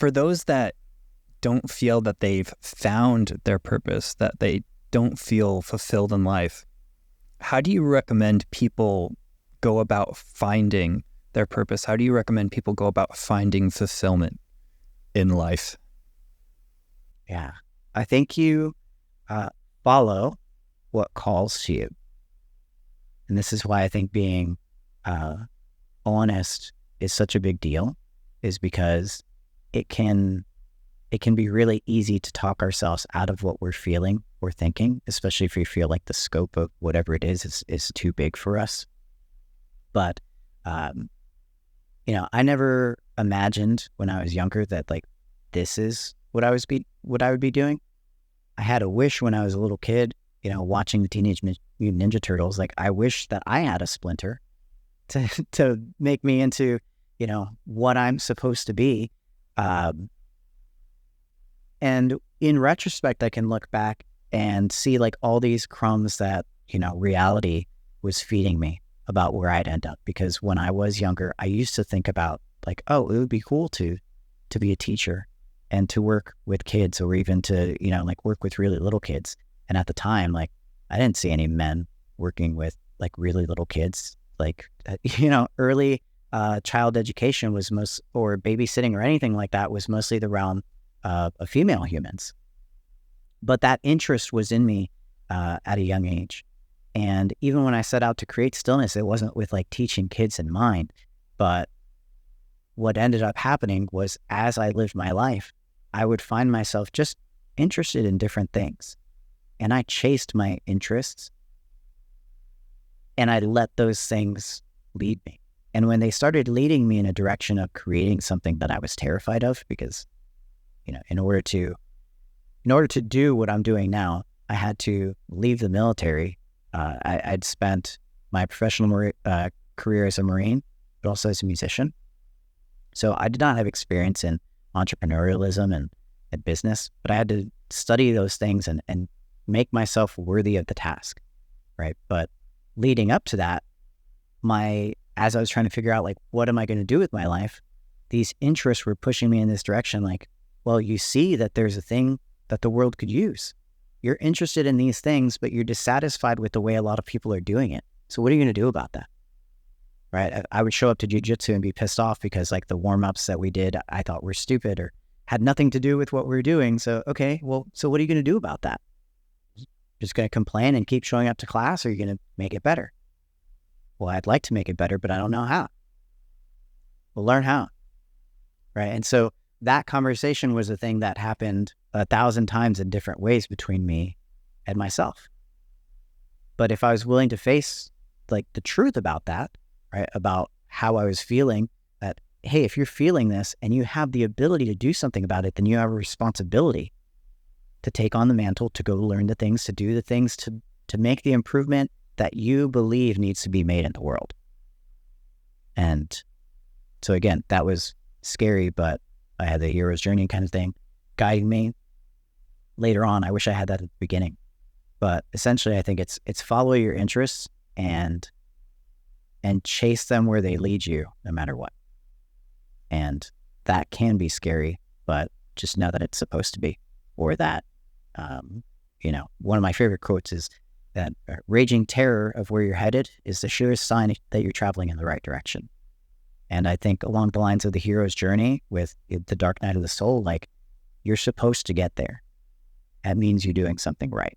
For those that don't feel that they've found their purpose, that they don't feel fulfilled in life, how do you recommend people go about finding their purpose? How do you recommend people go about finding fulfillment in life? Yeah. I think you follow what calls to you. And this is why I think being honest is such a big deal, is because it can be really easy to talk ourselves out of what we're feeling or thinking, especially if we feel like the scope of whatever it is too big for us. But, I never imagined when I was younger that like, this is what I would be doing. I had a wish when I was a little kid, watching the Teenage Mutant Ninja Turtles. Like, I wish that I had a splinter to make me into, what I'm supposed to be. And in retrospect, I can look back and see like all these crumbs that, reality was feeding me about where I'd end up. Because when I was younger, I used to think about like, oh, it would be cool to be a teacher and to work with kids, or even to, like work with really little kids. And at the time, like, I didn't see any men working with like really little kids. Like, early child education was or babysitting or anything like that was mostly the realm of female humans. But that interest was in me at a young age. And even when I set out to create Stillness, it wasn't with like teaching kids in mind. But what ended up happening was, as I lived my life, I would find myself just interested in different things. And I chased my interests, and I let those things lead me. And when they started leading me in a direction of creating something that I was terrified of, because, in order to do what I'm doing now, I had to leave the military. I'd spent my professional career as a Marine, but also as a musician. So I did not have experience in entrepreneurialism and business, but I had to study those things and make myself worthy of the task, right? But leading up to that, as I was trying to figure out, like, what am I going to do with my life, these interests were pushing me in this direction. Like, well, you see that there's a thing that the world could use. You're interested in these things, but you're dissatisfied with the way a lot of people are doing it. So what are you going to do about that? Right? I would show up to jiu-jitsu and be pissed off because like the warm-ups that we did, I thought were stupid or had nothing to do with what we were doing. So, okay, well, so what are you going to do about that? Just going to complain and keep showing up to class, or are you going to make it better? Well, I'd like to make it better, but I don't know how. Well, learn how. Right? And so that conversation was a thing that happened 1,000 times in different ways between me and myself. But if I was willing to face like the truth about that, right, about how I was feeling, that, hey, if you're feeling this and you have the ability to do something about it, then you have a responsibility to take on the mantle, to go learn the things, to do the things, to make the improvement that you believe needs to be made in the world. And so again, that was scary, but I had the hero's journey kind of thing guiding me. Later on, I wish I had that at the beginning. But essentially, I think it's follow your interests and chase them where they lead you, no matter what. And that can be scary, but just know that it's supposed to be. Or that, one of my favorite quotes is that raging terror of where you're headed is the surest sign that you're traveling in the right direction. And I think along the lines of the hero's journey with the dark night of the soul, like, you're supposed to get there. That means you're doing something right.